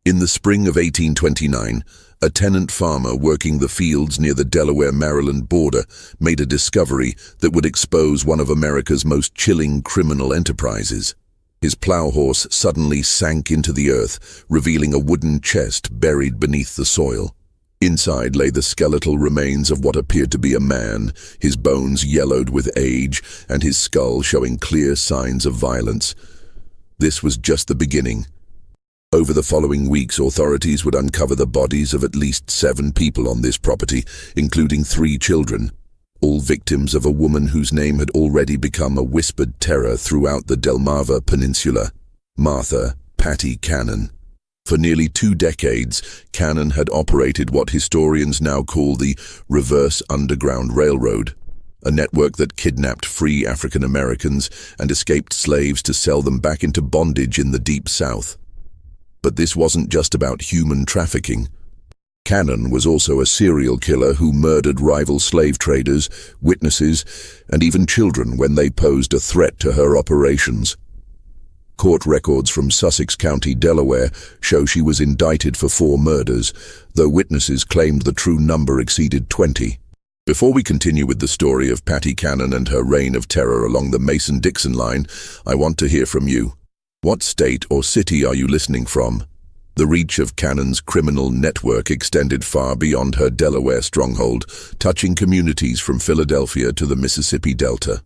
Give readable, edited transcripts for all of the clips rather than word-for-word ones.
In the spring of 1829, a tenant farmer working the fields near the Delaware-Maryland border made a discovery that would expose one of America's most chilling criminal enterprises. His plow horse suddenly sank into the earth, revealing a wooden chest buried beneath the soil. Inside lay the skeletal remains of what appeared to be a man, his bones yellowed with age and his skull showing clear signs of violence. This was just the beginning. Over the following weeks, authorities would uncover the bodies of at least 7 people on this property, including 3 children, all victims of a woman whose name had already become a whispered terror throughout the Delmarva Peninsula, Martha "Patty" Cannon. For nearly 2 decades, Cannon had operated what historians now call the Reverse Underground Railroad, a network that kidnapped free African Americans and escaped slaves to sell them back into bondage in the Deep South. But this wasn't just about human trafficking. Cannon was also a serial killer who murdered rival slave traders, witnesses, and even children when they posed a threat to her operations. Court records from Sussex County, Delaware, show she was indicted for 4 murders, though witnesses claimed the true number exceeded 20. Before we continue with the story of Patty Cannon and her reign of terror along the Mason-Dixon line, I want to hear from you. What state or city are you listening from? The reach of Cannon's criminal network extended far beyond her Delaware stronghold, touching communities from Philadelphia to the Mississippi Delta.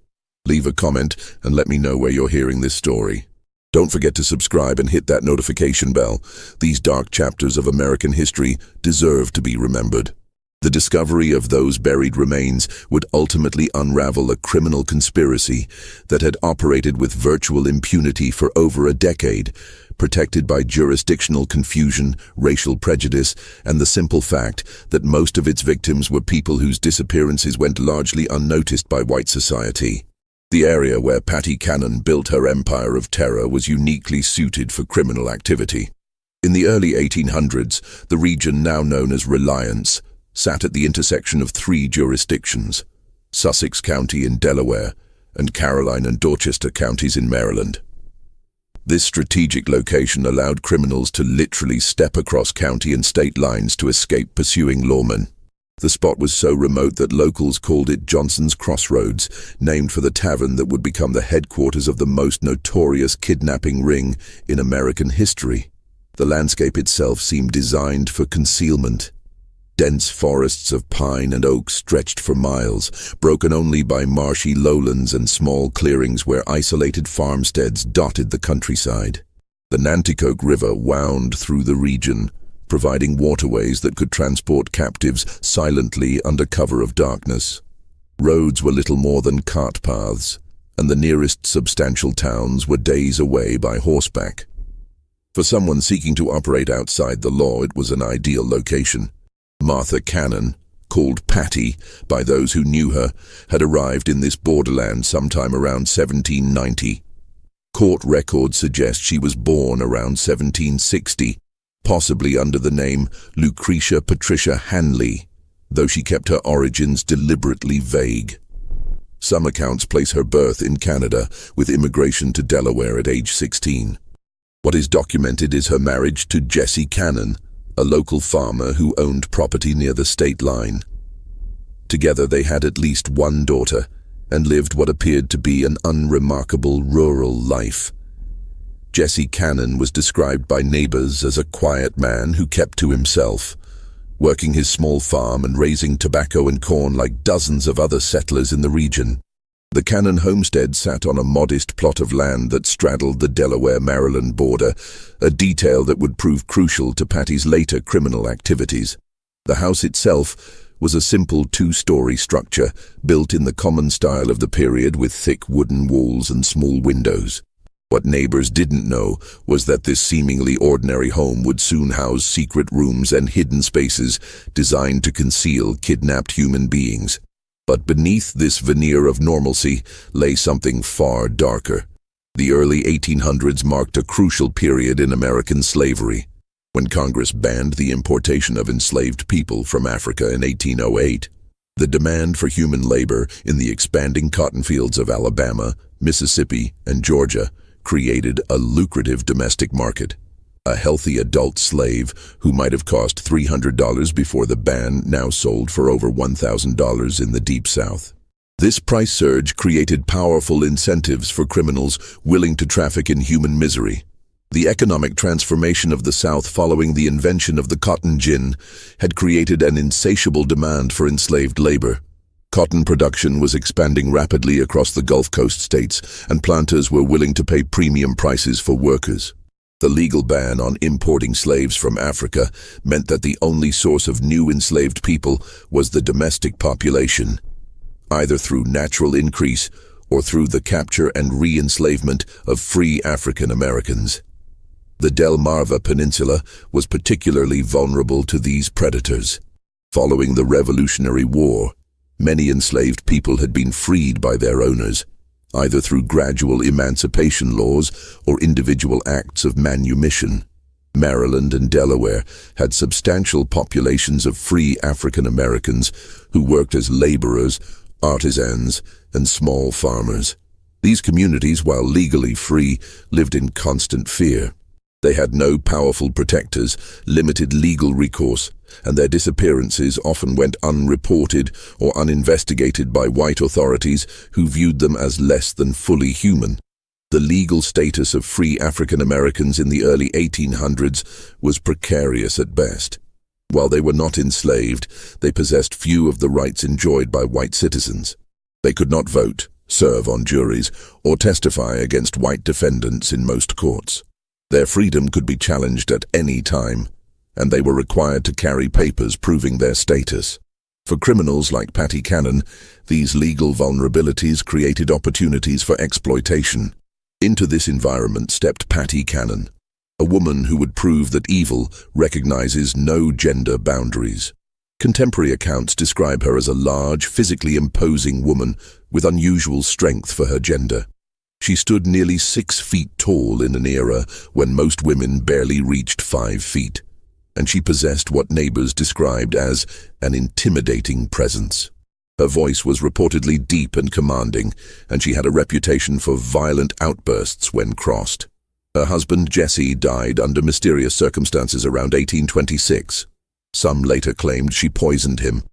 Leave a comment and let me know where you're hearing this story. Don't forget to subscribe and hit that notification bell. These dark chapters of American history deserve to be remembered. The discovery of those buried remains would ultimately unravel a criminal conspiracy that had operated with virtual impunity for over a decade, protected by jurisdictional confusion, racial prejudice, and the simple fact that most of its victims were people whose disappearances went largely unnoticed by white society. The area where Patty Cannon built her empire of terror was uniquely suited for criminal activity. In the early 1800s, the region now known as Reliance sat at the intersection of 3 jurisdictions, Sussex County in Delaware and Caroline and Dorchester counties in Maryland. This strategic location allowed criminals to literally step across county and state lines to escape pursuing lawmen. The spot was so remote that locals called it Johnson's Crossroads, named for the tavern that would become the headquarters of the most notorious kidnapping ring in American history. The landscape itself seemed designed for concealment. Dense forests of pine and oak stretched for miles, broken only by marshy lowlands and small clearings where isolated farmsteads dotted the countryside. The Nanticoke River wound through the region, providing waterways that could transport captives silently under cover of darkness. Roads were little more than cart paths, and the nearest substantial towns were days away by horseback. For someone seeking to operate outside the law, it was an ideal location. Martha Cannon, called Patty by those who knew her, had arrived in this borderland sometime around 1790. Court records suggest she was born around 1760, possibly under the name Lucretia Patricia Hanley, though she kept her origins deliberately vague. Some accounts place her birth in Canada, with immigration to Delaware at age 16. What is documented is her marriage to Jesse Cannon, a local farmer who owned property near the state line. Together they had at least 1 daughter and lived what appeared to be an unremarkable rural life. Jesse Cannon was described by neighbors as a quiet man who kept to himself, working his small farm and raising tobacco and corn like dozens of other settlers in the region. The Cannon homestead sat on a modest plot of land that straddled the Delaware-Maryland border, a detail that would prove crucial to Patty's later criminal activities. The house itself was a simple 2-story structure, built in the common style of the period with thick wooden walls and small windows. What neighbors didn't know was that this seemingly ordinary home would soon house secret rooms and hidden spaces designed to conceal kidnapped human beings. But beneath this veneer of normalcy lay something far darker. The early 1800s marked a crucial period in American slavery, when Congress banned the importation of enslaved people from Africa in 1808. The demand for human labor in the expanding cotton fields of Alabama, Mississippi, and Georgia created a lucrative domestic market. A healthy adult slave who might have cost $300 before the ban now sold for over $1,000 in the Deep South. This price surge created powerful incentives for criminals willing to traffic in human misery. The economic transformation of the South following the invention of the cotton gin had created an insatiable demand for enslaved labor. Cotton production was expanding rapidly across the Gulf Coast states, and planters were willing to pay premium prices for workers. The legal ban on importing slaves from Africa meant that the only source of new enslaved people was the domestic population, either through natural increase or through the capture and re-enslavement of free African Americans. The Delmarva Peninsula was particularly vulnerable to these predators. Following the Revolutionary War, many enslaved people had been freed by their owners, either through gradual emancipation laws or individual acts of manumission. Maryland and Delaware had substantial populations of free African Americans who worked as laborers, artisans, and small farmers. These communities, while legally free, lived in constant fear. They had no powerful protectors, limited legal recourse, and their disappearances often went unreported or uninvestigated by white authorities who viewed them as less than fully human. The legal status of free African Americans in the early 1800s was precarious at best. While they were not enslaved, they possessed few of the rights enjoyed by white citizens. They could not vote, serve on juries, or testify against white defendants in most courts. Their freedom could be challenged at any time, and they were required to carry papers proving their status. For criminals like Patty Cannon, these legal vulnerabilities created opportunities for exploitation. Into this environment stepped Patty Cannon, a woman who would prove that evil recognizes no gender boundaries. Contemporary accounts describe her as a large, physically imposing woman with unusual strength for her gender. She stood nearly 6 feet tall in an era when most women barely reached 5 feet, and she possessed what neighbors described as an intimidating presence. Her voice was reportedly deep and commanding, and she had a reputation for violent outbursts when crossed. Her husband Jesse died under mysterious circumstances around 1826. Some later claimed she poisoned him,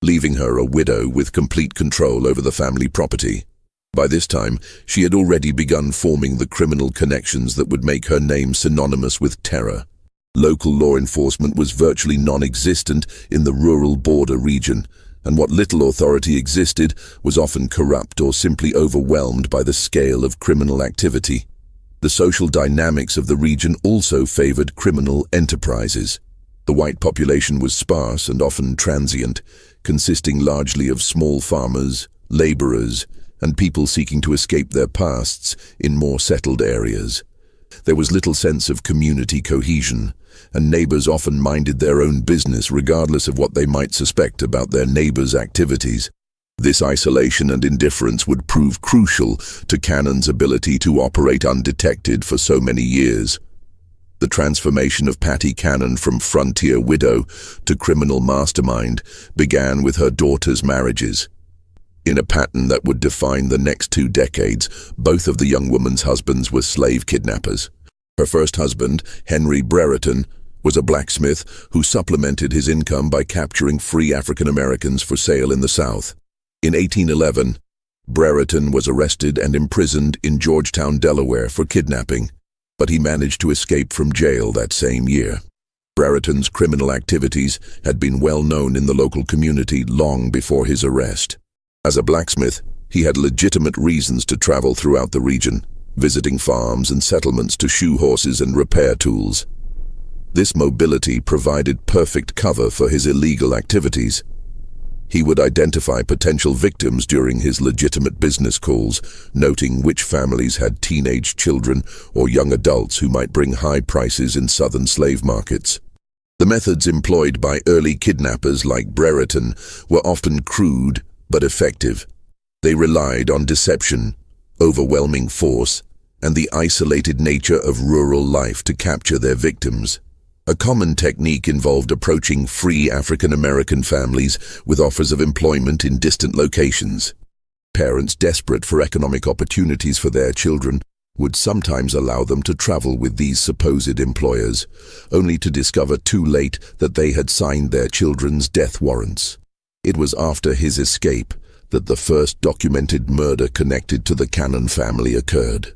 leaving her a widow with complete control over the family property. By this time, she had already begun forming the criminal connections that would make her name synonymous with terror. Local law enforcement was virtually non-existent in the rural border region, and what little authority existed was often corrupt or simply overwhelmed by the scale of criminal activity. The social dynamics of the region also favored criminal enterprises. The white population was sparse and often transient, consisting largely of small farmers, laborers, and people seeking to escape their pasts in more settled areas. There was little sense of community cohesion, and neighbors often minded their own business regardless of what they might suspect about their neighbors' activities. This isolation and indifference would prove crucial to Cannon's ability to operate undetected for so many years. The transformation of Patty Cannon from frontier widow to criminal mastermind began with her daughter's marriages. In a pattern that would define the next 2 decades, both of the young woman's husbands were slave kidnappers. Her first husband, Henry Brereton, was a blacksmith who supplemented his income by capturing free African Americans for sale in the South. In 1811, Brereton was arrested and imprisoned in Georgetown, Delaware for kidnapping, but he managed to escape from jail that same year. Brereton's criminal activities had been well known in the local community long before his arrest. As a blacksmith, he had legitimate reasons to travel throughout the region, visiting farms and settlements to shoe horses and repair tools. This mobility provided perfect cover for his illegal activities. He would identify potential victims during his legitimate business calls, noting which families had teenage children or young adults who might bring high prices in southern slave markets. The methods employed by early kidnappers like Brereton were often crude but effective. They relied on deception, overwhelming force, and the isolated nature of rural life to capture their victims. A common technique involved approaching free African American families with offers of employment in distant locations. Parents desperate for economic opportunities for their children would sometimes allow them to travel with these supposed employers, only to discover too late that they had signed their children's death warrants. It was after his escape that the first documented murder connected to the Cannon family occurred.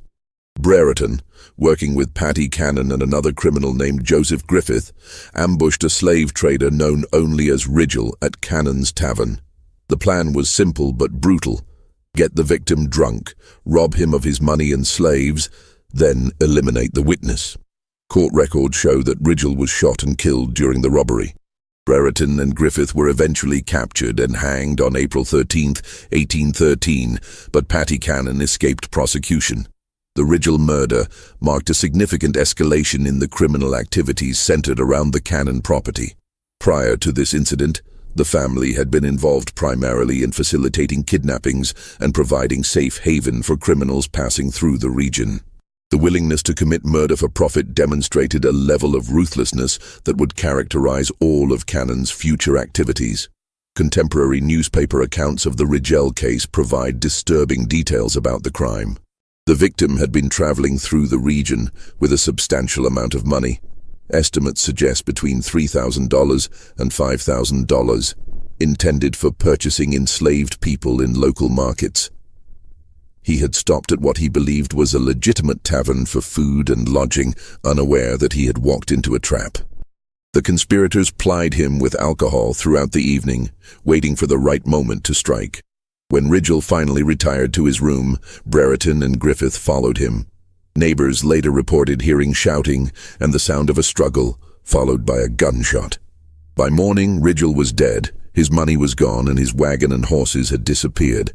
Brereton, working with Paddy Cannon and another criminal named Joseph Griffith, ambushed a slave trader known only as Rigel at Cannon's Tavern. The plan was simple but brutal. Get the victim drunk, rob him of his money and slaves, then eliminate the witness. Court records show that Rigel was shot and killed during the robbery. Brereton and Griffith were eventually captured and hanged on April 13, 1813, but Paddy Cannon escaped prosecution. The Rigel murder marked a significant escalation in the criminal activities centered around the Cannon property. Prior to this incident, the family had been involved primarily in facilitating kidnappings and providing safe haven for criminals passing through the region. The willingness to commit murder for profit demonstrated a level of ruthlessness that would characterize all of Cannon's future activities. Contemporary newspaper accounts of the Rigel case provide disturbing details about the crime. The victim had been traveling through the region with a substantial amount of money. Estimates suggest between $3,000 and $5,000, intended for purchasing enslaved people in local markets. He had stopped at what he believed was a legitimate tavern for food and lodging, unaware that he had walked into a trap. The conspirators plied him with alcohol throughout the evening, waiting for the right moment to strike. When Rigel finally retired to his room, Brereton and Griffith followed him. Neighbors later reported hearing shouting and the sound of a struggle, followed by a gunshot. By morning, Rigel was dead, his money was gone, and his wagon and horses had disappeared.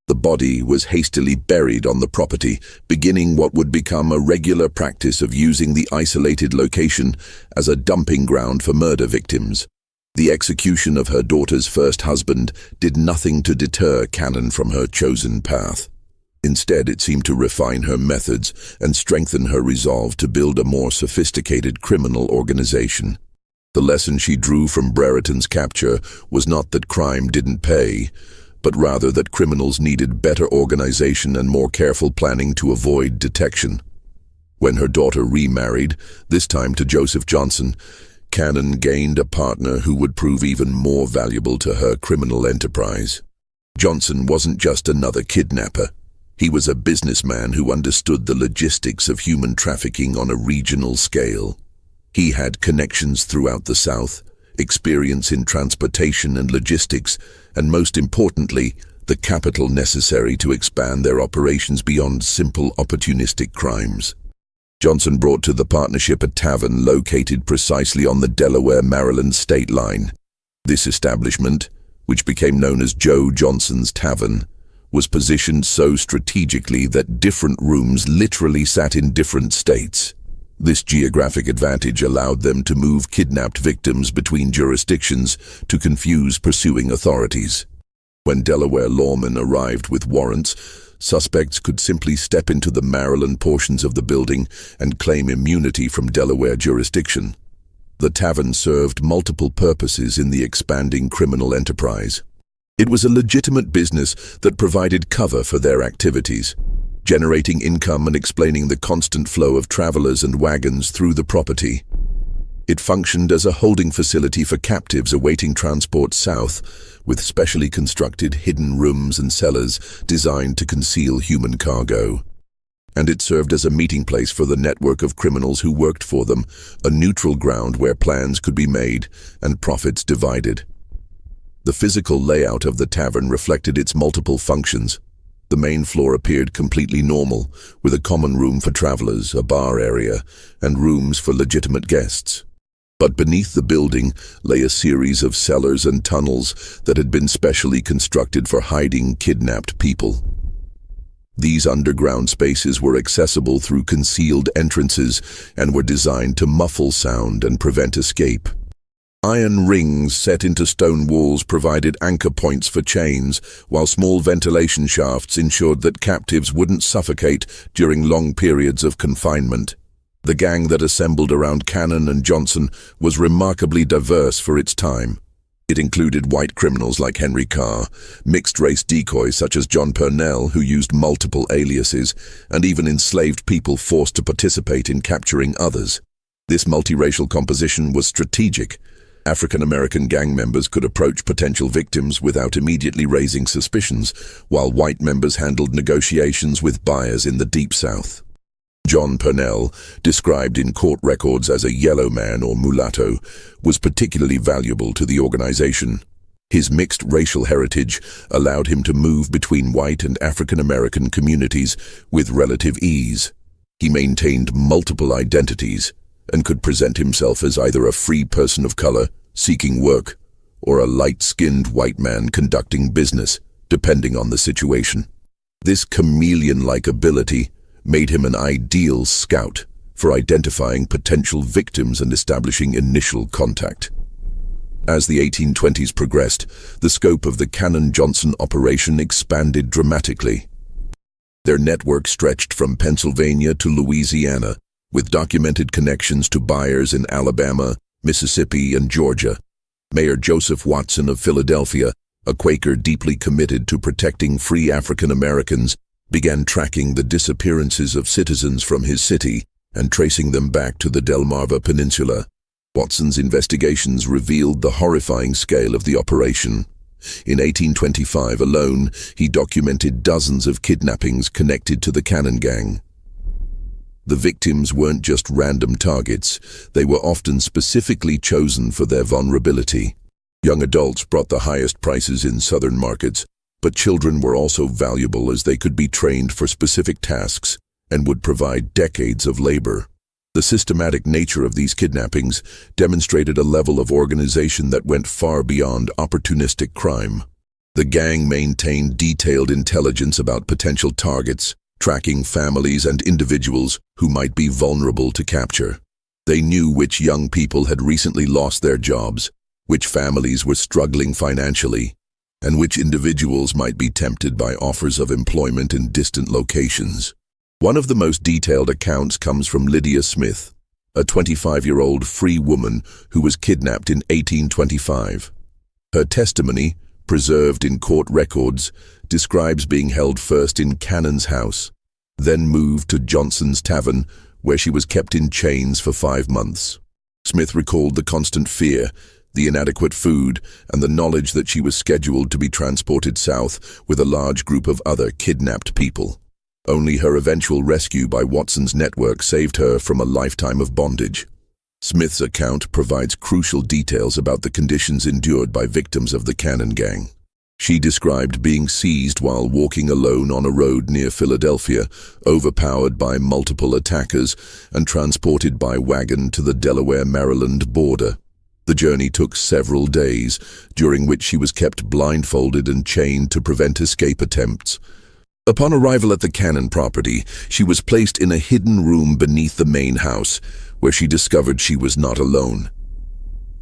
The body was hastily buried on the property, beginning what would become a regular practice of using the isolated location as a dumping ground for murder victims. The execution of her daughter's first husband did nothing to deter Cannon from her chosen path. Instead, it seemed to refine her methods and strengthen her resolve to build a more sophisticated criminal organization. The lesson she drew from Brereton's capture was not that crime didn't pay, but rather that criminals needed better organization and more careful planning to avoid detection. When her daughter remarried, this time to Joseph Johnson, Cannon gained a partner who would prove even more valuable to her criminal enterprise. Johnson wasn't just another kidnapper. He was a businessman who understood the logistics of human trafficking on a regional scale. He had connections throughout the South, experience in transportation and logistics, and most importantly, the capital necessary to expand their operations beyond simple opportunistic crimes. Johnson brought to the partnership a tavern located precisely on the Delaware-Maryland state line. This establishment, which became known as Joe Johnson's Tavern, was positioned so strategically that different rooms literally sat in different states. This geographic advantage allowed them to move kidnapped victims between jurisdictions to confuse pursuing authorities. When Delaware lawmen arrived with warrants, suspects could simply step into the Maryland portions of the building and claim immunity from Delaware jurisdiction. The tavern served multiple purposes in the expanding criminal enterprise. It was a legitimate business that provided cover for their activities, generating income and explaining the constant flow of travelers and wagons through the property. It functioned as a holding facility for captives awaiting transport south, with specially constructed hidden rooms and cellars designed to conceal human cargo. And it served as a meeting place for the network of criminals who worked for them, a neutral ground where plans could be made and profits divided. The physical layout of the tavern reflected its multiple functions. The main floor appeared completely normal, with a common room for travelers, a bar area, and rooms for legitimate guests. But beneath the building lay a series of cellars and tunnels that had been specially constructed for hiding kidnapped people. These underground spaces were accessible through concealed entrances and were designed to muffle sound and prevent escape. Iron rings set into stone walls provided anchor points for chains, while small ventilation shafts ensured that captives wouldn't suffocate during long periods of confinement. The gang that assembled around Cannon and Johnson was remarkably diverse for its time. It included white criminals like Henry Carr, mixed-race decoys such as John Purnell, who used multiple aliases, and even enslaved people forced to participate in capturing others. This multiracial composition was strategic. African-American gang members could approach potential victims without immediately raising suspicions, while white members handled negotiations with buyers in the Deep South. John Purnell, described in court records as a yellow man or mulatto, was particularly valuable to the organization. His mixed racial heritage allowed him to move between white and African-American communities with relative ease. He maintained multiple identities and could present himself as either a free person of color seeking work or a light-skinned white man conducting business, depending on the situation. This chameleon-like ability made him an ideal scout for identifying potential victims and establishing initial contact. As the 1820s progressed, the scope of the Cannon-Johnson operation expanded dramatically. Their network stretched from Pennsylvania to Louisiana, with documented connections to buyers in Alabama, Mississippi, and Georgia. Mayor Joseph Watson of Philadelphia, a Quaker deeply committed to protecting free African Americans, began tracking the disappearances of citizens from his city and tracing them back to the Delmarva Peninsula. Watson's investigations revealed the horrifying scale of the operation. In 1825 alone, he documented dozens of kidnappings connected to the Cannon Gang. The victims weren't just random targets, they were often specifically chosen for their vulnerability. Young adults brought the highest prices in southern markets, but children were also valuable as they could be trained for specific tasks and would provide decades of labor. The systematic nature of these kidnappings demonstrated a level of organization that went far beyond opportunistic crime. The gang maintained detailed intelligence about potential targets, tracking families and individuals who might be vulnerable to capture. They knew which young people had recently lost their jobs, which families were struggling financially, and which individuals might be tempted by offers of employment in distant locations. One of the most detailed accounts comes from Lydia Smith, a 25-year-old free woman who was kidnapped in 1825. Her testimony, preserved in court records, describes being held first in Cannon's house, then moved to Johnson's Tavern, where she was kept in chains for 5 months. Smith recalled the constant fear, the inadequate food, and the knowledge that she was scheduled to be transported south with a large group of other kidnapped people. Only her eventual rescue by Watson's network saved her from a lifetime of bondage. Smith's account provides crucial details about the conditions endured by victims of the Cannon Gang. She described being seized while walking alone on a road near Philadelphia, overpowered by multiple attackers, and transported by wagon to the Delaware-Maryland border. The journey took several days, during which she was kept blindfolded and chained to prevent escape attempts. Upon arrival at the Cannon property, she was placed in a hidden room beneath the main house, where she discovered she was not alone.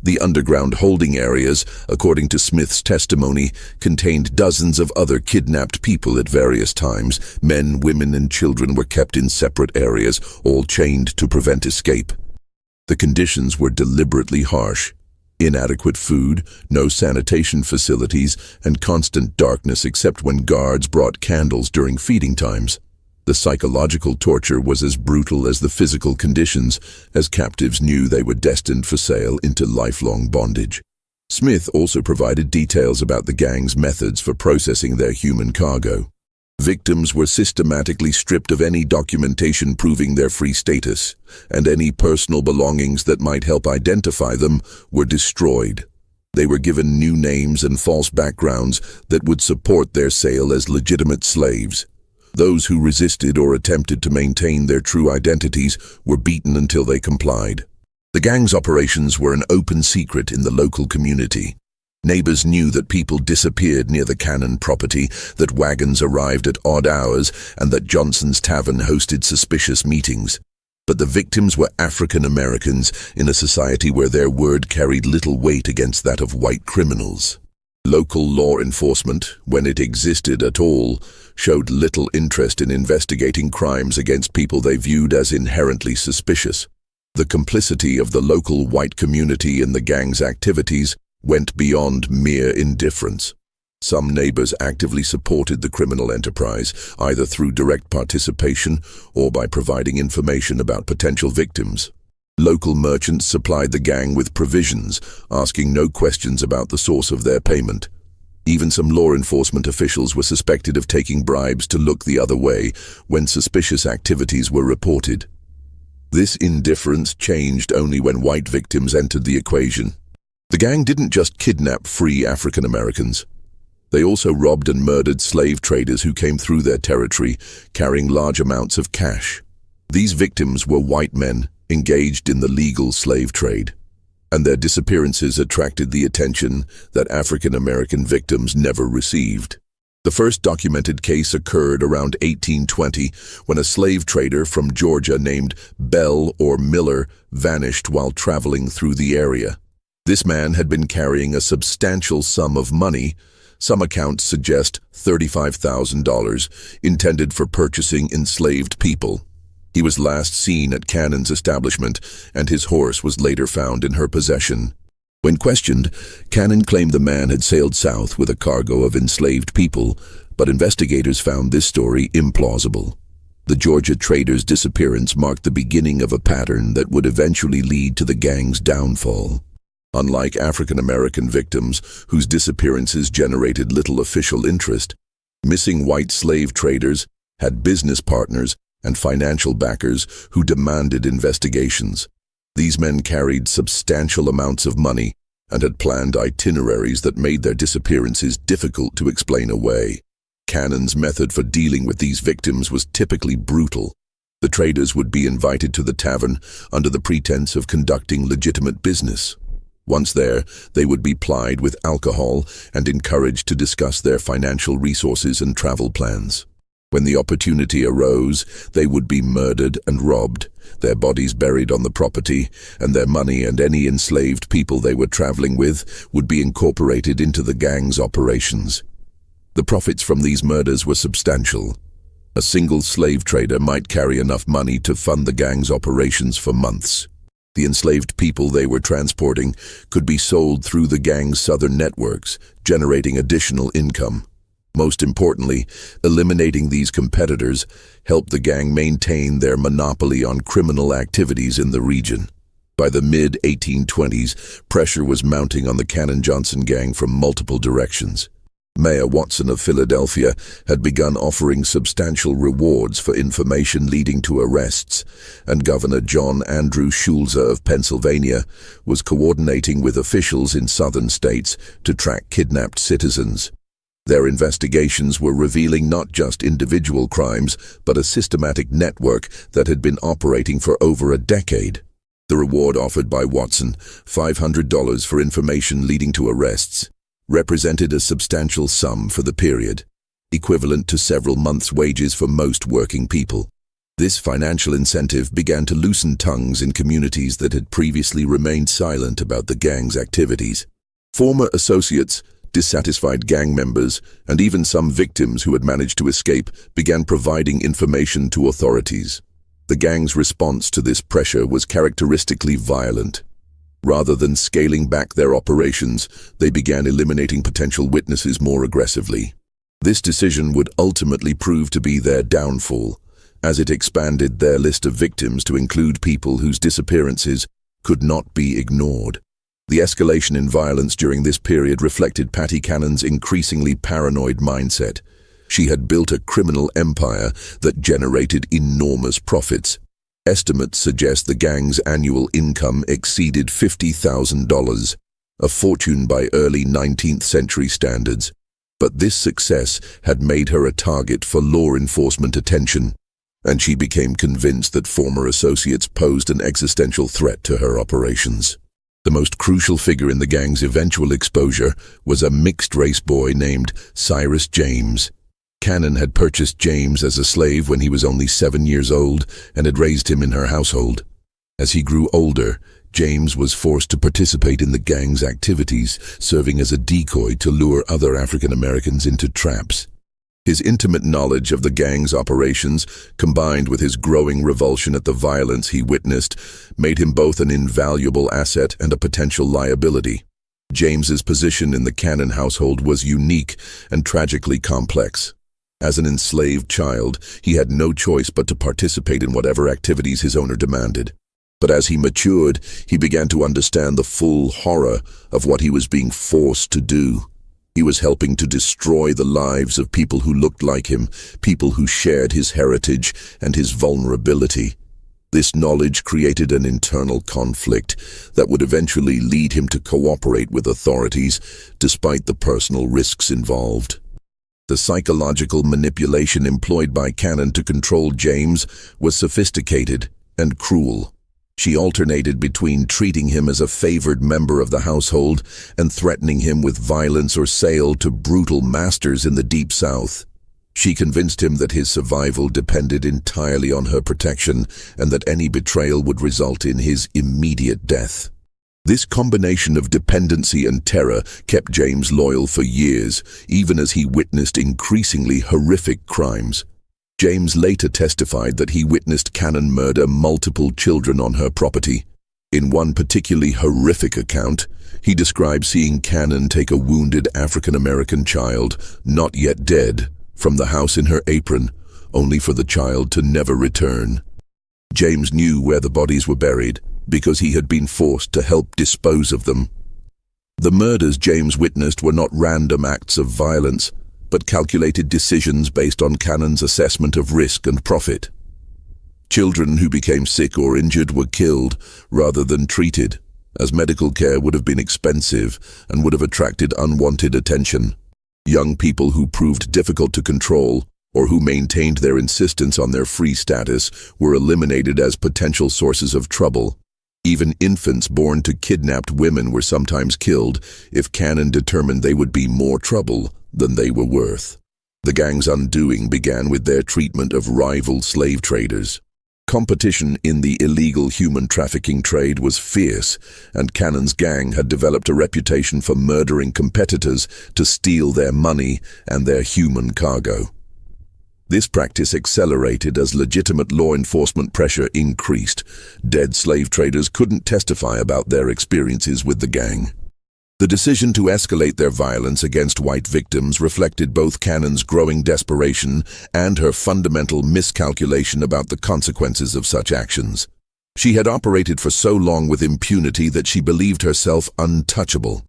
The underground holding areas, according to Smith's testimony, contained dozens of other kidnapped people at various times. Men, women, and children were kept in separate areas, all chained to prevent escape. The conditions were deliberately harsh. Inadequate food, no sanitation facilities, and constant darkness except when guards brought candles during feeding times. The psychological torture was as brutal as the physical conditions, as captives knew they were destined for sale into lifelong bondage. Smith also provided details about the gang's methods for processing their human cargo. Victims were systematically stripped of any documentation proving their free status, and any personal belongings that might help identify them were destroyed. They were given new names and false backgrounds that would support their sale as legitimate slaves. Those who resisted or attempted to maintain their true identities were beaten until they complied. The gang's operations were an open secret in the local community. Neighbors knew that people disappeared near the Cannon property, that wagons arrived at odd hours, and that Johnson's Tavern hosted suspicious meetings. But the victims were African Americans in a society where their word carried little weight against that of white criminals. Local law enforcement, when it existed at all, showed little interest in investigating crimes against people they viewed as inherently suspicious. The complicity of the local white community in the gang's activities went beyond mere indifference. Some neighbors actively supported the criminal enterprise, either through direct participation or by providing information about potential victims. Local merchants supplied the gang with provisions, asking no questions about the source of their payment. Even some law enforcement officials were suspected of taking bribes to look the other way when suspicious activities were reported. This indifference changed only when white victims entered the equation. The gang didn't just kidnap free African Americans. They also robbed and murdered slave traders who came through their territory, carrying large amounts of cash. These victims were white men engaged in the legal slave trade, and their disappearances attracted the attention that African American victims never received. The first documented case occurred around 1820 when a slave trader from Georgia named Bell or Miller vanished while traveling through the area. This man had been carrying a substantial sum of money. Some accounts suggest $35,000, intended for purchasing enslaved people. He was last seen at Cannon's establishment, and his horse was later found in her possession. When questioned, Cannon claimed the man had sailed south with a cargo of enslaved people, but investigators found this story implausible. The Georgia trader's disappearance marked the beginning of a pattern that would eventually lead to the gang's downfall. Unlike African American victims, whose disappearances generated little official interest, missing white slave traders had business partners and financial backers who demanded investigations. These men carried substantial amounts of money and had planned itineraries that made their disappearances difficult to explain away. Cannon's method for dealing with these victims was typically brutal. The traders would be invited to the tavern under the pretense of conducting legitimate business. Once there, they would be plied with alcohol and encouraged to discuss their financial resources and travel plans. When the opportunity arose, they would be murdered and robbed, their bodies buried on the property, and their money and any enslaved people they were traveling with would be incorporated into the gang's operations. The profits from these murders were substantial. A single slave trader might carry enough money to fund the gang's operations for months. The enslaved people they were transporting could be sold through the gang's southern networks, generating additional income. Most importantly, eliminating these competitors helped the gang maintain their monopoly on criminal activities in the region. By the mid-1820s, pressure was mounting on the Cannon-Johnson gang from multiple directions. Mayor Watson of Philadelphia had begun offering substantial rewards for information leading to arrests, and Governor John Andrew Schulze of Pennsylvania was coordinating with officials in southern states to track kidnapped citizens. Their investigations were revealing not just individual crimes, but a systematic network that had been operating for over a decade. The reward offered by Watson, $500 for information leading to arrests, represented a substantial sum for the period, equivalent to several months' wages for most working people. This financial incentive began to loosen tongues in communities that had previously remained silent about the gang's activities. Former associates, dissatisfied gang members, and even some victims who had managed to escape began providing information to authorities. The gang's response to this pressure was characteristically violent. Rather than scaling back their operations, they began eliminating potential witnesses more aggressively. This decision would ultimately prove to be their downfall, as it expanded their list of victims to include people whose disappearances could not be ignored. The escalation in violence during this period reflected Patty Cannon's increasingly paranoid mindset. She had built a criminal empire that generated enormous profits. Estimates suggest the gang's annual income exceeded $50,000, a fortune by early 19th century standards. But this success had made her a target for law enforcement attention, and she became convinced that former associates posed an existential threat to her operations. The most crucial figure in the gang's eventual exposure was a mixed-race boy named Cyrus James. Cannon had purchased James as a slave when he was only 7 years old and had raised him in her household. As he grew older, James was forced to participate in the gang's activities, serving as a decoy to lure other African Americans into traps. His intimate knowledge of the gang's operations, combined with his growing revulsion at the violence he witnessed, made him both an invaluable asset and a potential liability. James's position in the Cannon household was unique and tragically complex. As an enslaved child, he had no choice but to participate in whatever activities his owner demanded. But as he matured, he began to understand the full horror of what he was being forced to do. He was helping to destroy the lives of people who looked like him, people who shared his heritage and his vulnerability. This knowledge created an internal conflict that would eventually lead him to cooperate with authorities, despite the personal risks involved. The psychological manipulation employed by Cannon to control James was sophisticated and cruel. She alternated between treating him as a favored member of the household and threatening him with violence or sale to brutal masters in the Deep South. She convinced him that his survival depended entirely on her protection and that any betrayal would result in his immediate death. This combination of dependency and terror kept James loyal for years, even as he witnessed increasingly horrific crimes. James later testified that he witnessed Cannon murder multiple children on her property. In one particularly horrific account, he described seeing Cannon take a wounded African-American child, not yet dead, from the house in her apron, only for the child to never return. James knew where the bodies were buried because he had been forced to help dispose of them. The murders James witnessed were not random acts of violence, but calculated decisions based on Cannon's assessment of risk and profit. Children who became sick or injured were killed rather than treated, as medical care would have been expensive and would have attracted unwanted attention. Young people who proved difficult to control or who maintained their insistence on their free status were eliminated as potential sources of trouble. Even infants born to kidnapped women were sometimes killed if Cannon determined they would be more trouble than they were worth. The gang's undoing began with their treatment of rival slave traders. Competition in the illegal human trafficking trade was fierce, and Cannon's gang had developed a reputation for murdering competitors to steal their money and their human cargo. This practice accelerated as legitimate law enforcement pressure increased. Dead slave traders couldn't testify about their experiences with the gang. The decision to escalate their violence against white victims reflected both Cannon's growing desperation and her fundamental miscalculation about the consequences of such actions. She had operated for so long with impunity that she believed herself untouchable.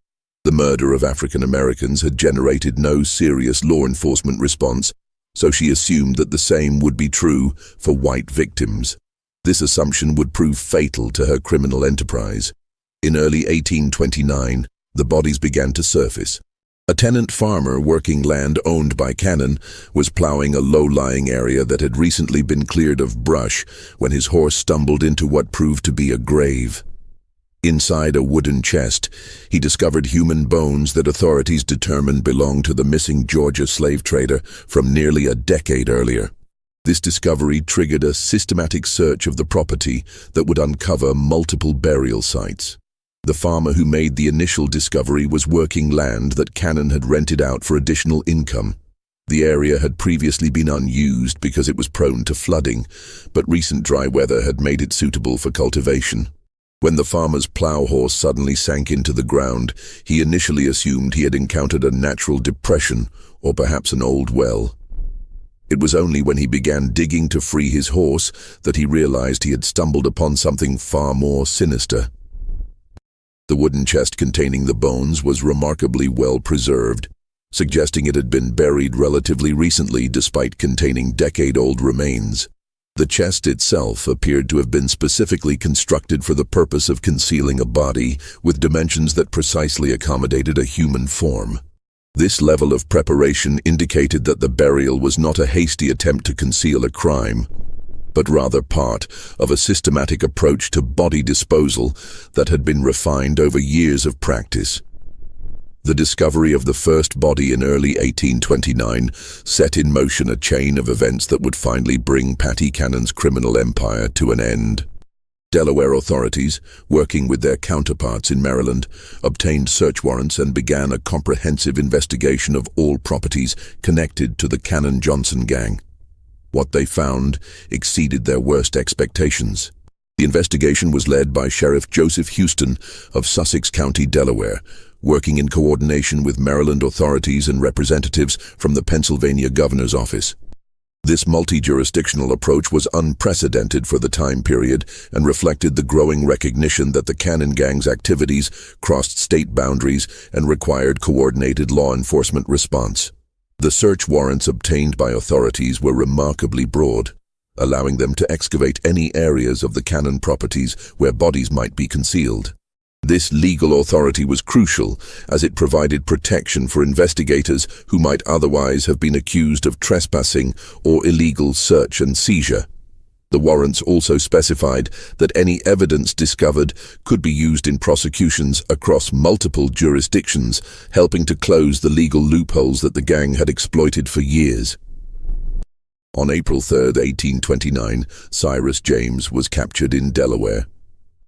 The murder of African Americans had generated no serious law enforcement response, so she assumed that the same would be true for white victims. This assumption would prove fatal to her criminal enterprise. In early 1829, the bodies began to surface. A tenant farmer working land owned by Cannon was plowing a low-lying area that had recently been cleared of brush when his horse stumbled into what proved to be a grave. Inside a wooden chest, he discovered human bones that authorities determined belonged to the missing Georgia slave trader from nearly a decade earlier. This discovery triggered a systematic search of the property that would uncover multiple burial sites. The farmer who made the initial discovery was working land that Cannon had rented out for additional income. The area had previously been unused because it was prone to flooding, but recent dry weather had made it suitable for cultivation. When the farmer's plow horse suddenly sank into the ground, he initially assumed he had encountered a natural depression or perhaps an old well. It was only when he began digging to free his horse that he realized he had stumbled upon something far more sinister. The wooden chest containing the bones was remarkably well preserved, suggesting it had been buried relatively recently despite containing decade-old remains. The chest itself appeared to have been specifically constructed for the purpose of concealing a body with dimensions that precisely accommodated a human form. This level of preparation indicated that the burial was not a hasty attempt to conceal a crime, but rather part of a systematic approach to body disposal that had been refined over years of practice. The discovery of the first body in early 1829 set in motion a chain of events that would finally bring Patty Cannon's criminal empire to an end. Delaware authorities, working with their counterparts in Maryland, obtained search warrants and began a comprehensive investigation of all properties connected to the Cannon-Johnson gang. What they found exceeded their worst expectations. The investigation was led by Sheriff Joseph Houston of Sussex County, Delaware, working in coordination with Maryland authorities and representatives from the Pennsylvania governor's office. This multi-jurisdictional approach was unprecedented for the time period and reflected the growing recognition that the Cannon Gang's activities crossed state boundaries and required coordinated law enforcement response. The search warrants obtained by authorities were remarkably broad, allowing them to excavate any areas of the Cannon properties where bodies might be concealed. This legal authority was crucial as it provided protection for investigators who might otherwise have been accused of trespassing or illegal search and seizure. The warrants also specified that any evidence discovered could be used in prosecutions across multiple jurisdictions, helping to close the legal loopholes that the gang had exploited for years. On April 3, 1829, Cyrus James was captured in Delaware.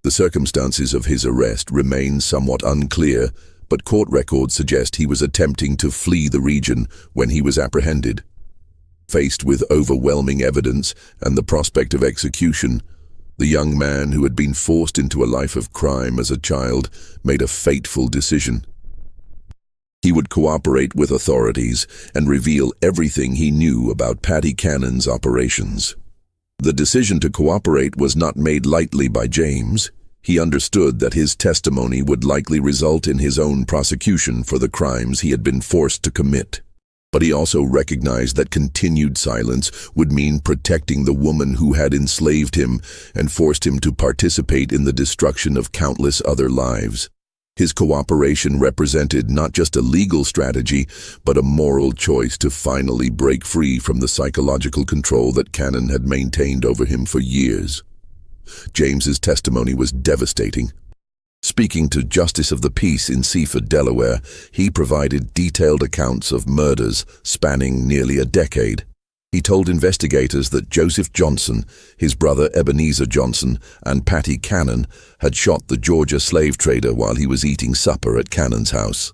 The circumstances of his arrest remain somewhat unclear, but court records suggest he was attempting to flee the region when he was apprehended. Faced with overwhelming evidence and the prospect of execution, the young man who had been forced into a life of crime as a child made a fateful decision. He would cooperate with authorities and reveal everything he knew about Paddy Cannon's operations. The decision to cooperate was not made lightly by James. He understood that his testimony would likely result in his own prosecution for the crimes he had been forced to commit. But he also recognized that continued silence would mean protecting the woman who had enslaved him and forced him to participate in the destruction of countless other lives. His cooperation represented not just a legal strategy, but a moral choice to finally break free from the psychological control that Cannon had maintained over him for years. James's testimony was devastating. Speaking to Justice of the Peace in Seaford, Delaware, he provided detailed accounts of murders spanning nearly a decade. He told investigators that Joseph Johnson, his brother Ebenezer Johnson, and Paddy Cannon had shot the Georgia slave trader while he was eating supper at Cannon's house.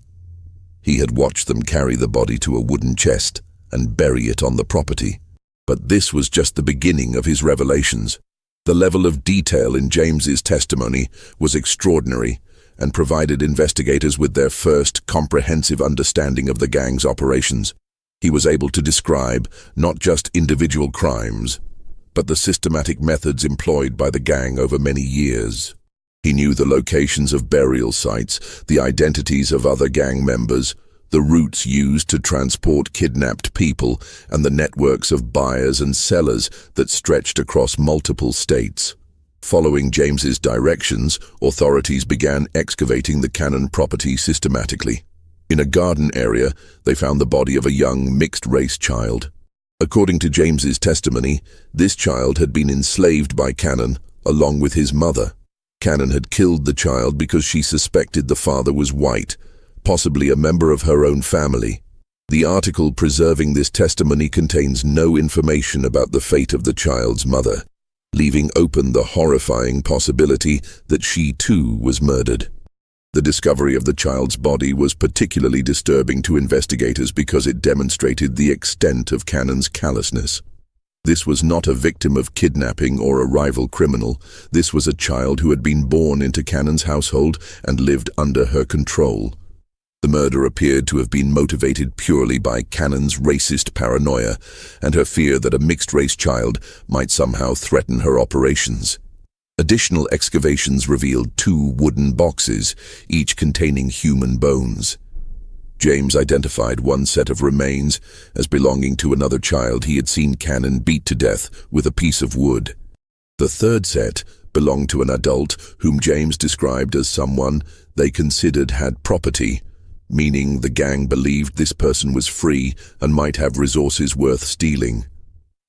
He had watched them carry the body to a wooden chest and bury it on the property. But this was just the beginning of his revelations. The level of detail in James's testimony was extraordinary and provided investigators with their first comprehensive understanding of the gang's operations. He was able to describe not just individual crimes, but the systematic methods employed by the gang over many years. He knew the locations of burial sites, the identities of other gang members, the routes used to transport kidnapped people, and the networks of buyers and sellers that stretched across multiple states. Following James's directions, authorities began excavating the Cannon property systematically. In a garden area, they found the body of a young mixed-race child. According to James's testimony, this child had been enslaved by Cannon, along with his mother. Cannon had killed the child because she suspected the father was white, possibly a member of her own family. The article preserving this testimony contains no information about the fate of the child's mother, leaving open the horrifying possibility that she too was murdered. The discovery of the child's body was particularly disturbing to investigators because it demonstrated the extent of Cannon's callousness. This was not a victim of kidnapping or a rival criminal. This was a child who had been born into Cannon's household and lived under her control. The murder appeared to have been motivated purely by Cannon's racist paranoia and her fear that a mixed-race child might somehow threaten her operations. Additional excavations revealed 2 wooden boxes, each containing human bones. James identified one set of remains as belonging to another child he had seen Cannon beat to death with a piece of wood. The third set belonged to an adult whom James described as someone they considered had property, meaning the gang believed this person was free and might have resources worth stealing.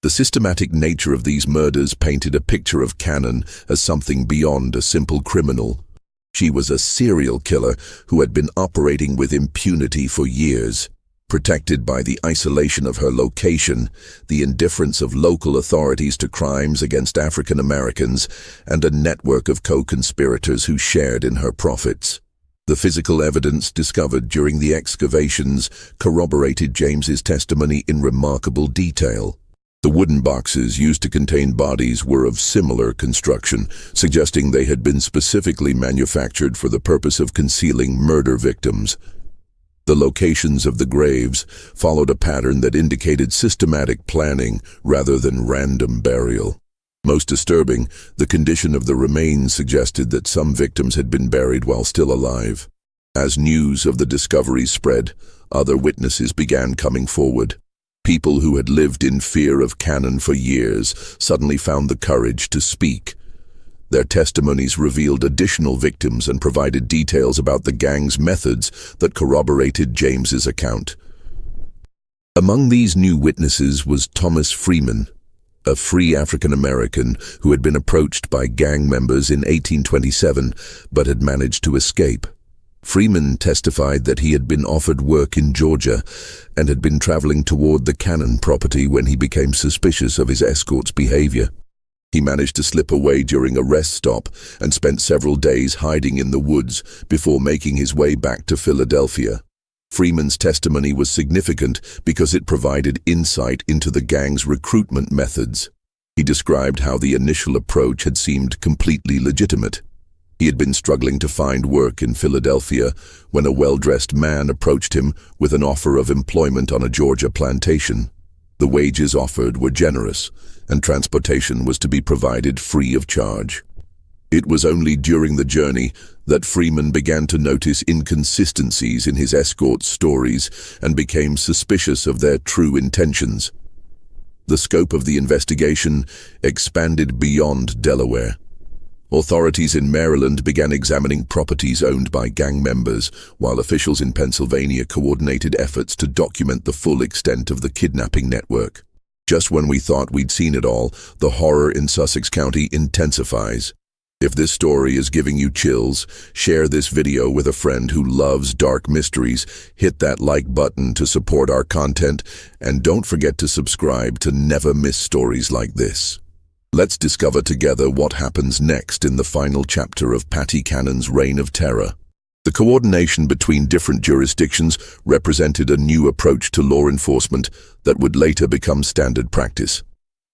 The systematic nature of these murders painted a picture of Cannon as something beyond a simple criminal. She was a serial killer who had been operating with impunity for years. Protected by the isolation of her location, the indifference of local authorities to crimes against African Americans, and a network of co-conspirators who shared in her profits. The physical evidence discovered during the excavations corroborated James's testimony in remarkable detail. The wooden boxes used to contain bodies were of similar construction, suggesting they had been specifically manufactured for the purpose of concealing murder victims. The locations of the graves followed a pattern that indicated systematic planning rather than random burial. Most disturbing, the condition of the remains suggested that some victims had been buried while still alive. As news of the discoveries spread, other witnesses began coming forward. People who had lived in fear of Cannon for years suddenly found the courage to speak. Their testimonies revealed additional victims and provided details about the gang's methods that corroborated James's account. Among these new witnesses was Thomas Freeman, a free African-American who had been approached by gang members in 1827 but had managed to escape. Freeman testified that he had been offered work in Georgia and had been traveling toward the Cannon property when he became suspicious of his escort's behavior. He managed to slip away during a rest stop and spent several days hiding in the woods before making his way back to Philadelphia. Freeman's testimony was significant because it provided insight into the gang's recruitment methods. He described how the initial approach had seemed completely legitimate. He had been struggling to find work in Philadelphia when a well-dressed man approached him with an offer of employment on a Georgia plantation. The wages offered were generous, and transportation was to be provided free of charge. It was only during the journey that Freeman began to notice inconsistencies in his escort's stories and became suspicious of their true intentions. The scope of the investigation expanded beyond Delaware. Authorities in Maryland began examining properties owned by gang members, while officials in Pennsylvania coordinated efforts to document the full extent of the kidnapping network. Just when we thought we'd seen it all, the horror in Sussex County intensifies. If this story is giving you chills, share this video with a friend who loves dark mysteries, hit that like button to support our content, and don't forget to subscribe to never miss stories like this. Let's discover together what happens next in the final chapter of Patty Cannon's reign of terror. The coordination between different jurisdictions represented a new approach to law enforcement that would later become standard practice.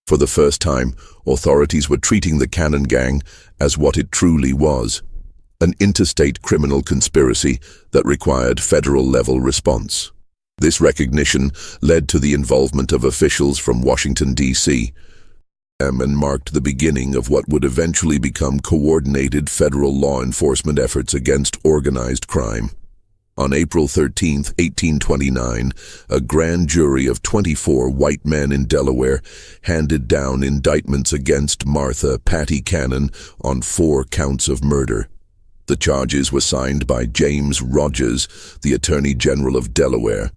For the first time, authorities were treating the Cannon Gang as what it truly was, an interstate criminal conspiracy that required federal-level response. This recognition led to the involvement of officials from Washington, D.C., and marked the beginning of what would eventually become coordinated federal law enforcement efforts against organized crime. On April 13, 1829, a grand jury of 24 white men in Delaware handed down indictments against Martha Patty Cannon on 4 counts of murder. The charges were signed by James Rogers, the Attorney General of Delaware,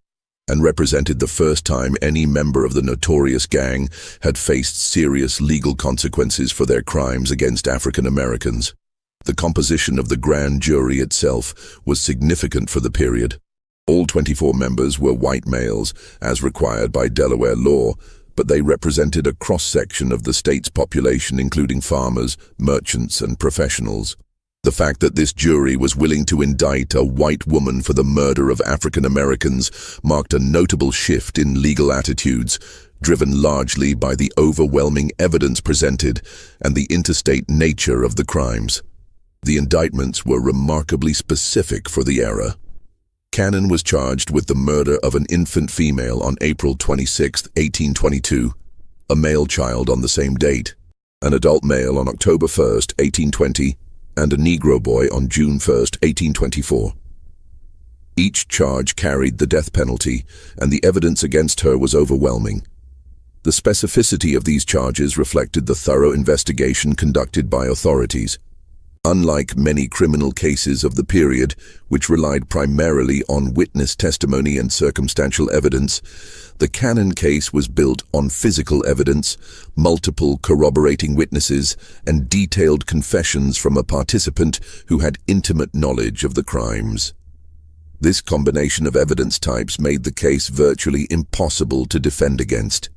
and represented the first time any member of the notorious gang had faced serious legal consequences for their crimes against African Americans. The composition of the grand jury itself was significant for the period. All 24 members were white males, as required by Delaware law, but they represented a cross-section of the state's population, including farmers, merchants, and professionals. The fact that this jury was willing to indict a white woman for the murder of African Americans marked a notable shift in legal attitudes, driven largely by the overwhelming evidence presented and the interstate nature of the crimes. The indictments were remarkably specific for the era. Cannon was charged with the murder of an infant female on April 26, 1822, a male child on the same date, an adult male on October 1, 1820, and a Negro boy on June 1, 1824. Each charge carried the death penalty, and the evidence against her was overwhelming. The specificity of these charges reflected the thorough investigation conducted by authorities. Unlike many criminal cases of the period, which relied primarily on witness testimony and circumstantial evidence, the Cannon case was built on physical evidence, multiple corroborating witnesses, and detailed confessions from a participant who had intimate knowledge of the crimes. This combination of evidence types made the case virtually impossible to defend against.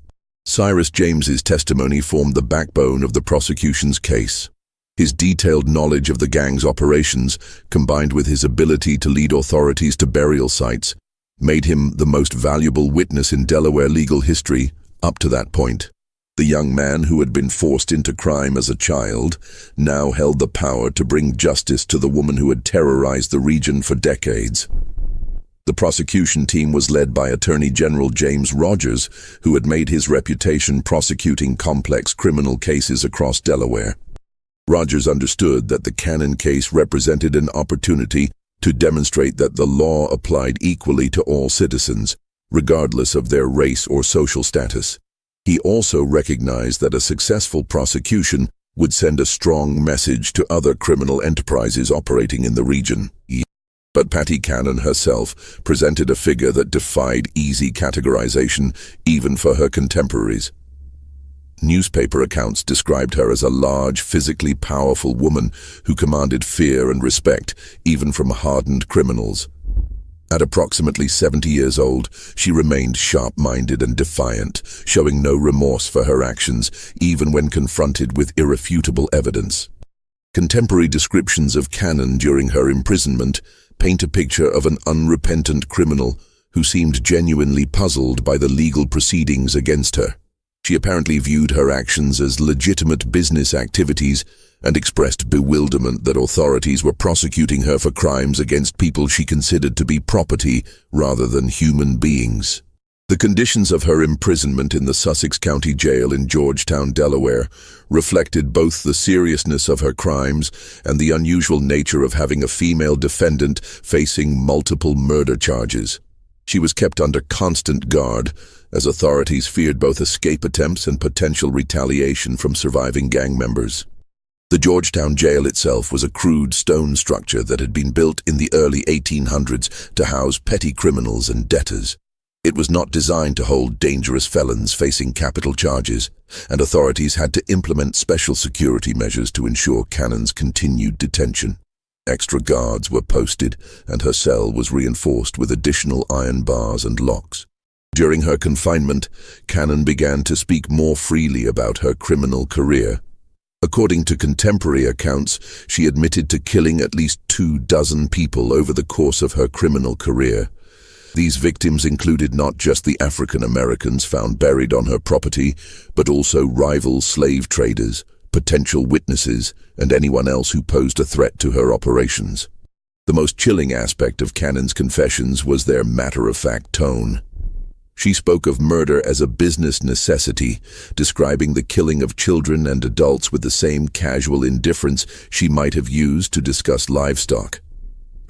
Cyrus James's testimony formed the backbone of the prosecution's case. His detailed knowledge of the gang's operations, combined with his ability to lead authorities to burial sites, made him the most valuable witness in Delaware legal history up to that point. The young man who had been forced into crime as a child now held the power to bring justice to the woman who had terrorized the region for decades. The prosecution team was led by Attorney General James Rogers, who had made his reputation prosecuting complex criminal cases across Delaware. Rogers understood that the Cannon case represented an opportunity to demonstrate that the law applied equally to all citizens, regardless of their race or social status. He also recognized that a successful prosecution would send a strong message to other criminal enterprises operating in the region. But Patty Cannon herself presented a figure that defied easy categorization, even for her contemporaries. Newspaper accounts described her as a large, physically powerful woman who commanded fear and respect, even from hardened criminals. At approximately 70 years old, she remained sharp-minded and defiant, showing no remorse for her actions, even when confronted with irrefutable evidence. Contemporary descriptions of Cannon during her imprisonment paint a picture of an unrepentant criminal who seemed genuinely puzzled by the legal proceedings against her. She apparently viewed her actions as legitimate business activities and expressed bewilderment that authorities were prosecuting her for crimes against people she considered to be property rather than human beings. The conditions of her imprisonment in the Sussex County Jail in Georgetown, Delaware, reflected both the seriousness of her crimes and the unusual nature of having a female defendant facing multiple murder charges. She was kept under constant guard, as authorities feared both escape attempts and potential retaliation from surviving gang members. The Georgetown Jail itself was a crude stone structure that had been built in the early 1800s to house petty criminals and debtors. It was not designed to hold dangerous felons facing capital charges, and authorities had to implement special security measures to ensure Cannon's continued detention. Extra guards were posted, and her cell was reinforced with additional iron bars and locks. During her confinement, Cannon began to speak more freely about her criminal career. According to contemporary accounts, she admitted to killing at least 24 people over the course of her criminal career. These victims included not just the African Americans found buried on her property, but also rival slave traders, potential witnesses, and anyone else who posed a threat to her operations. The most chilling aspect of Cannon's confessions was their matter-of-fact tone. She spoke of murder as a business necessity, describing the killing of children and adults with the same casual indifference she might have used to discuss livestock.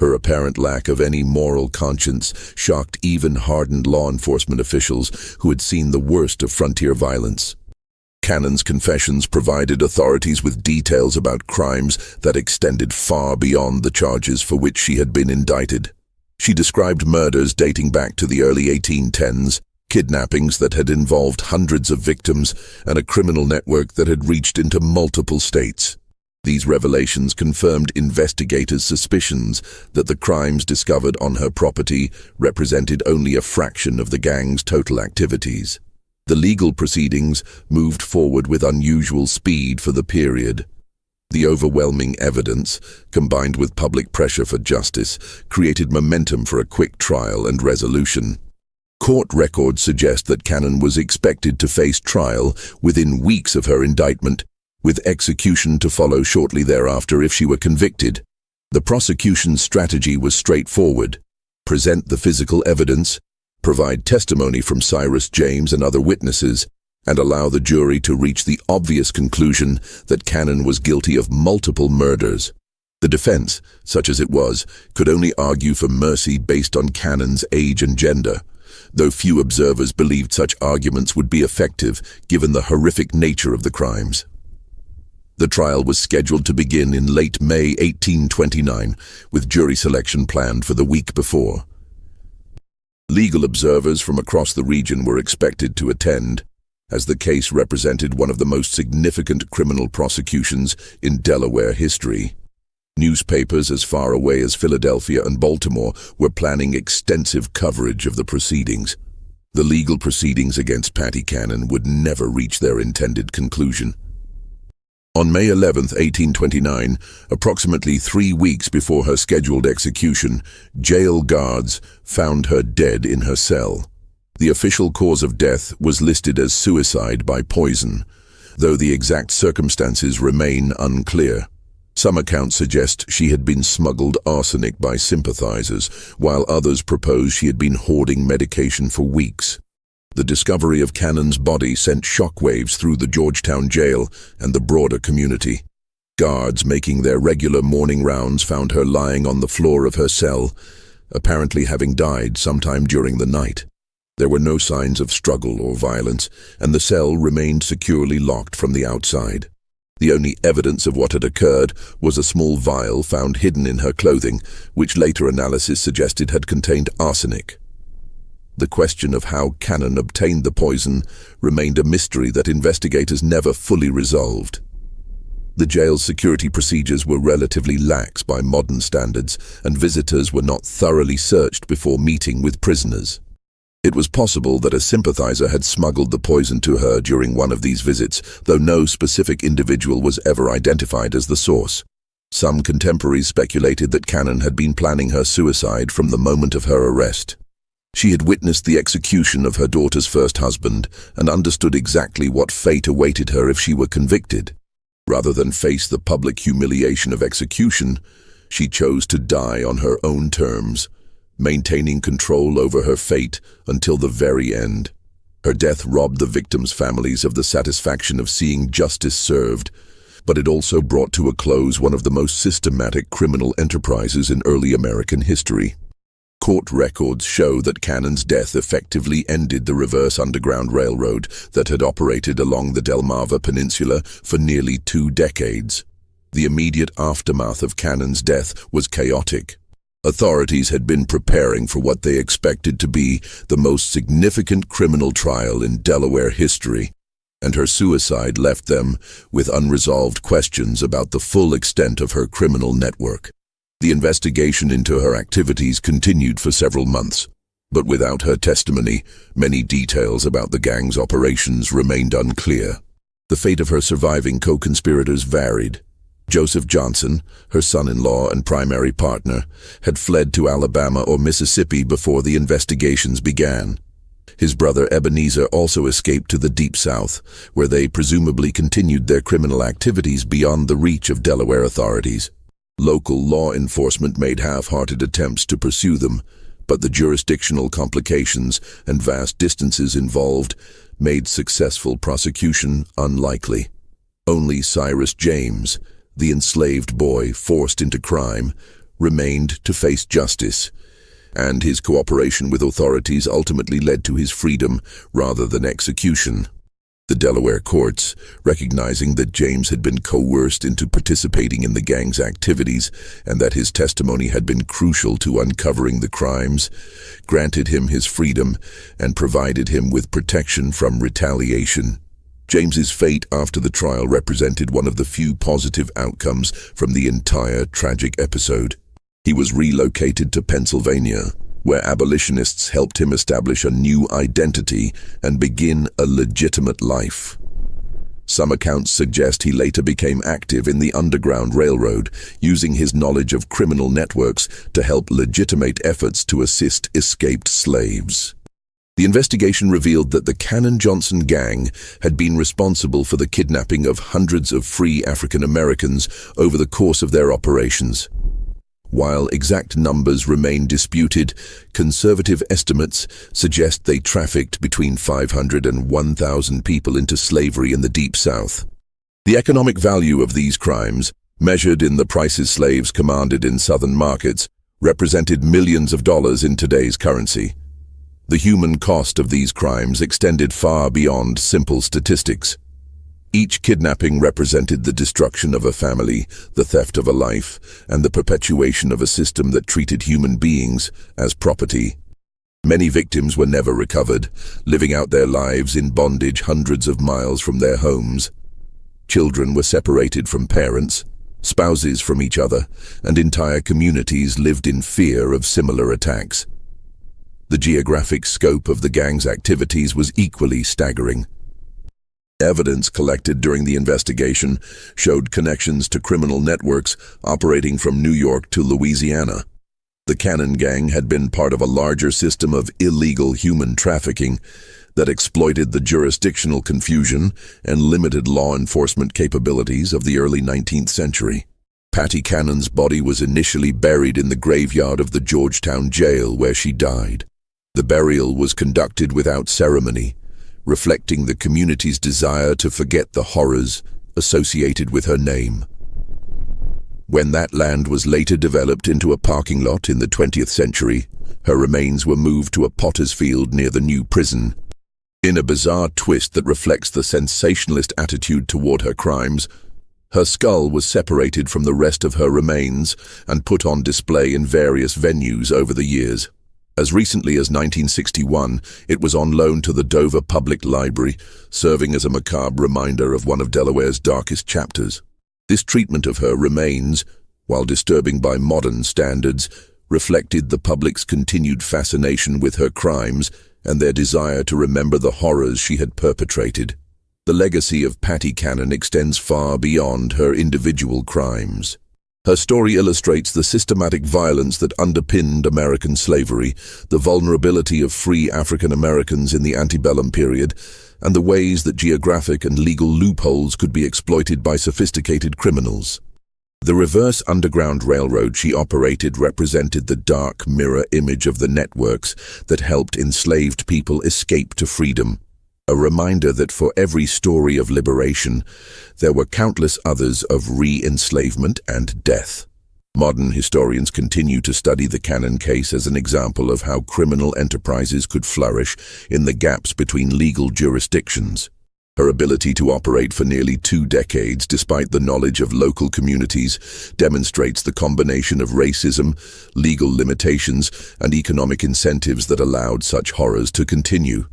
Her apparent lack of any moral conscience shocked even hardened law enforcement officials who had seen the worst of frontier violence. Cannon's confessions provided authorities with details about crimes that extended far beyond the charges for which she had been indicted. She described murders dating back to the early 1810s, kidnappings that had involved hundreds of victims, and a criminal network that had reached into multiple states. These revelations confirmed investigators' suspicions that the crimes discovered on her property represented only a fraction of the gang's total activities. The legal proceedings moved forward with unusual speed for the period. The overwhelming evidence, combined with public pressure for justice, created momentum for a quick trial and resolution. Court records suggest that Cannon was expected to face trial within weeks of her indictment, with execution to follow shortly thereafter if she were convicted. The prosecution's strategy was straightforward: present the physical evidence, provide testimony from Cyrus James and other witnesses, and allow the jury to reach the obvious conclusion that Cannon was guilty of multiple murders. The defense, such as it was, could only argue for mercy based on Cannon's age and gender, though few observers believed such arguments would be effective given the horrific nature of the crimes. The trial was scheduled to begin in late May 1829, with jury selection planned for the week before. Legal observers from across the region were expected to attend, as the case represented one of the most significant criminal prosecutions in Delaware history. Newspapers as far away as Philadelphia and Baltimore were planning extensive coverage of the proceedings. The legal proceedings against Patty Cannon would never reach their intended conclusion. On May 11, 1829, approximately 3 weeks before her scheduled execution, jail guards found her dead in her cell. The official cause of death was listed as suicide by poison, though the exact circumstances remain unclear. Some accounts suggest she had been smuggled arsenic by sympathizers, while others propose she had been hoarding medication for weeks. The discovery of Cannon's body sent shockwaves through the Georgetown jail and the broader community. Guards making their regular morning rounds found her lying on the floor of her cell, apparently having died sometime during the night. There were no signs of struggle or violence, and the cell remained securely locked from the outside. The only evidence of what had occurred was a small vial found hidden in her clothing, which later analysis suggested had contained arsenic. The question of how Cannon obtained the poison remained a mystery that investigators never fully resolved. The jail's security procedures were relatively lax by modern standards, and visitors were not thoroughly searched before meeting with prisoners. It was possible that a sympathizer had smuggled the poison to her during one of these visits, though no specific individual was ever identified as the source. Some contemporaries speculated that Cannon had been planning her suicide from the moment of her arrest. She had witnessed the execution of her daughter's first husband and understood exactly what fate awaited her if she were convicted. Rather than face the public humiliation of execution, she chose to die on her own terms, maintaining control over her fate until the very end. Her death robbed the victims' families of the satisfaction of seeing justice served, but it also brought to a close one of the most systematic criminal enterprises in early American history. Court records show that Cannon's death effectively ended the reverse Underground Railroad that had operated along the Delmarva Peninsula for nearly 2 decades. The immediate aftermath of Cannon's death was chaotic. Authorities had been preparing for what they expected to be the most significant criminal trial in Delaware history, and her suicide left them with unresolved questions about the full extent of her criminal network. The investigation into her activities continued for several months, but without her testimony, many details about the gang's operations remained unclear. The fate of her surviving co-conspirators varied. Joseph Johnson, her son-in-law and primary partner, had fled to Alabama or Mississippi before the investigations began. His brother Ebenezer also escaped to the Deep South, where they presumably continued their criminal activities beyond the reach of Delaware authorities. Local law enforcement made half-hearted attempts to pursue them, but the jurisdictional complications and vast distances involved made successful prosecution unlikely. Only Cyrus James, the enslaved boy forced into crime, remained to face justice, and his cooperation with authorities ultimately led to his freedom rather than execution. The Delaware courts, recognizing that James had been coerced into participating in the gang's activities and that his testimony had been crucial to uncovering the crimes, granted him his freedom and provided him with protection from retaliation. James's fate after the trial represented one of the few positive outcomes from the entire tragic episode. He was relocated to Pennsylvania, where abolitionists helped him establish a new identity and begin a legitimate life. Some accounts suggest he later became active in the Underground Railroad, using his knowledge of criminal networks to help legitimate efforts to assist escaped slaves. The investigation revealed that the Cannon-Johnson gang had been responsible for the kidnapping of hundreds of free African Americans over the course of their operations. While exact numbers remain disputed, conservative estimates suggest they trafficked between 500 and 1,000 people into slavery in the Deep South. The economic value of these crimes, measured in the prices slaves commanded in southern markets, represented millions of dollars in today's currency. The human cost of these crimes extended far beyond simple statistics. Each kidnapping represented the destruction of a family, the theft of a life, and the perpetuation of a system that treated human beings as property. Many victims were never recovered, living out their lives in bondage hundreds of miles from their homes. Children were separated from parents, spouses from each other, and entire communities lived in fear of similar attacks. The geographic scope of the gang's activities was equally staggering. Evidence collected during the investigation showed connections to criminal networks operating from New York to Louisiana. The Cannon Gang had been part of a larger system of illegal human trafficking that exploited the jurisdictional confusion and limited law enforcement capabilities of the early 19th century. Patty Cannon's body was initially buried in the graveyard of the Georgetown jail where she died. The burial was conducted without ceremony, reflecting the community's desire to forget the horrors associated with her name. When that land was later developed into a parking lot in the 20th century, her remains were moved to a potter's field near the new prison. In a bizarre twist that reflects the sensationalist attitude toward her crimes, her skull was separated from the rest of her remains and put on display in various venues over the years. As recently as 1961, it was on loan to the Dover Public Library, serving as a macabre reminder of one of Delaware's darkest chapters. This treatment of her remains, while disturbing by modern standards, reflected the public's continued fascination with her crimes and their desire to remember the horrors she had perpetrated. The legacy of Patty Cannon extends far beyond her individual crimes. Her story illustrates the systematic violence that underpinned American slavery, the vulnerability of free African Americans in the antebellum period, and the ways that geographic and legal loopholes could be exploited by sophisticated criminals. The reverse Underground Railroad she operated represented the dark mirror image of the networks that helped enslaved people escape to freedom. A reminder that for every story of liberation, there were countless others of re-enslavement and death. Modern historians continue to study the Cannon case as an example of how criminal enterprises could flourish in the gaps between legal jurisdictions. Her ability to operate for nearly 2 decades despite the knowledge of local communities demonstrates the combination of racism, legal limitations, and economic incentives that allowed such horrors to continue.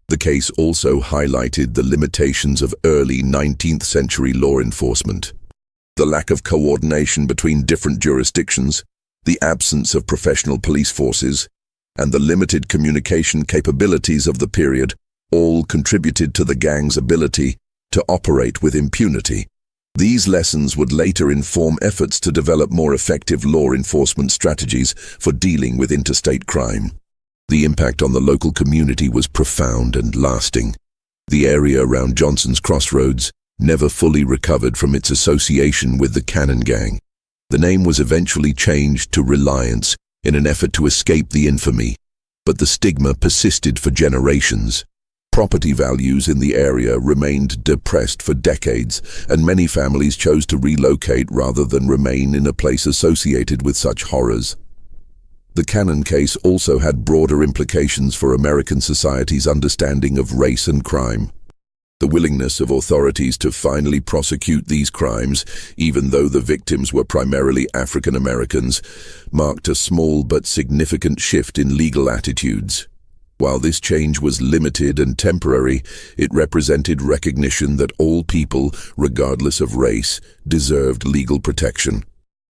The case also highlighted the limitations of early 19th century law enforcement. The lack of coordination between different jurisdictions, the absence of professional police forces, and the limited communication capabilities of the period all contributed to the gang's ability to operate with impunity. These lessons would later inform efforts to develop more effective law enforcement strategies for dealing with interstate crime. The impact on the local community was profound and lasting. The area around Johnson's Crossroads never fully recovered from its association with the Cannon Gang. The name was eventually changed to Reliance in an effort to escape the infamy, but the stigma persisted for generations. Property values in the area remained depressed for decades, and many families chose to relocate rather than remain in a place associated with such horrors. The Cannon case also had broader implications for American society's understanding of race and crime. The willingness of authorities to finally prosecute these crimes, even though the victims were primarily African Americans, marked a small but significant shift in legal attitudes. While this change was limited and temporary, it represented recognition that all people, regardless of race, deserved legal protection.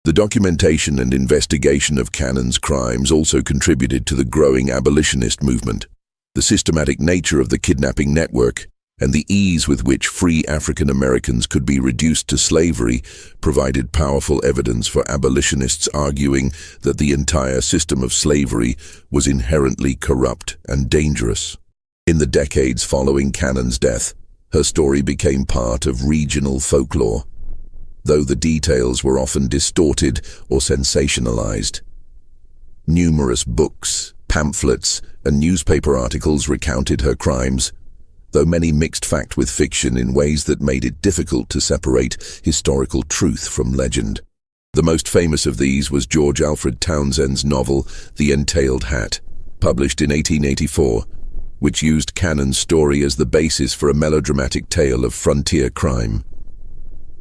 The documentation and investigation of Cannon's crimes also contributed to the growing abolitionist movement. The systematic nature of the kidnapping network and the ease with which free African Americans could be reduced to slavery provided powerful evidence for abolitionists arguing that the entire system of slavery was inherently corrupt and dangerous. In the decades following Cannon's death, her story became part of regional folklore, though the details were often distorted or sensationalized. Numerous books, pamphlets, and newspaper articles recounted her crimes, though many mixed fact with fiction in ways that made it difficult to separate historical truth from legend. The most famous of these was George Alfred Townsend's novel, The Entailed Hat, published in 1884, which used Cannon's story as the basis for a melodramatic tale of frontier crime.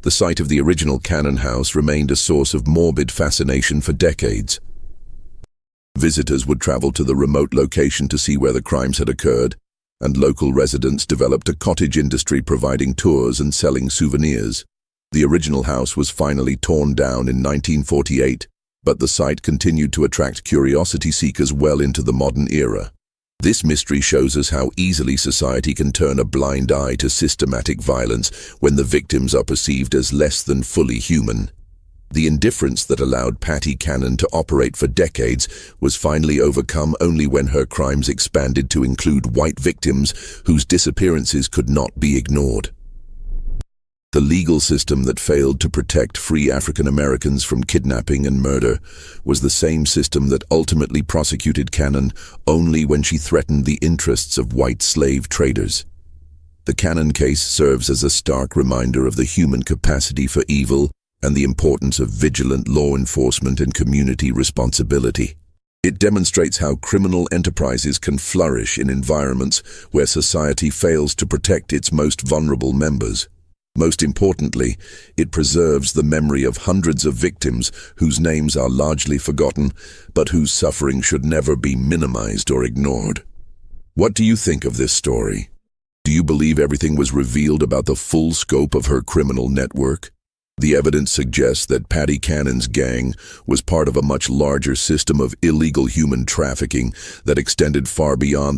The site of the original Cannon house remained a source of morbid fascination for decades. Visitors would travel to the remote location to see where the crimes had occurred, and local residents developed a cottage industry providing tours and selling souvenirs. The original house was finally torn down in 1948, but the site continued to attract curiosity seekers well into the modern era. This mystery shows us how easily society can turn a blind eye to systematic violence when the victims are perceived as less than fully human. The indifference that allowed Patty Cannon to operate for decades was finally overcome only when her crimes expanded to include white victims whose disappearances could not be ignored. The legal system that failed to protect free African Americans from kidnapping and murder was the same system that ultimately prosecuted Cannon only when she threatened the interests of white slave traders. The Cannon case serves as a stark reminder of the human capacity for evil and the importance of vigilant law enforcement and community responsibility. It demonstrates how criminal enterprises can flourish in environments where society fails to protect its most vulnerable members. Most importantly, it preserves the memory of hundreds of victims whose names are largely forgotten, but whose suffering should never be minimized or ignored. What do you think of this story? Do you believe everything was revealed about the full scope of her criminal network? The evidence suggests that Patty Cannon's gang was part of a much larger system of illegal human trafficking that extended far beyond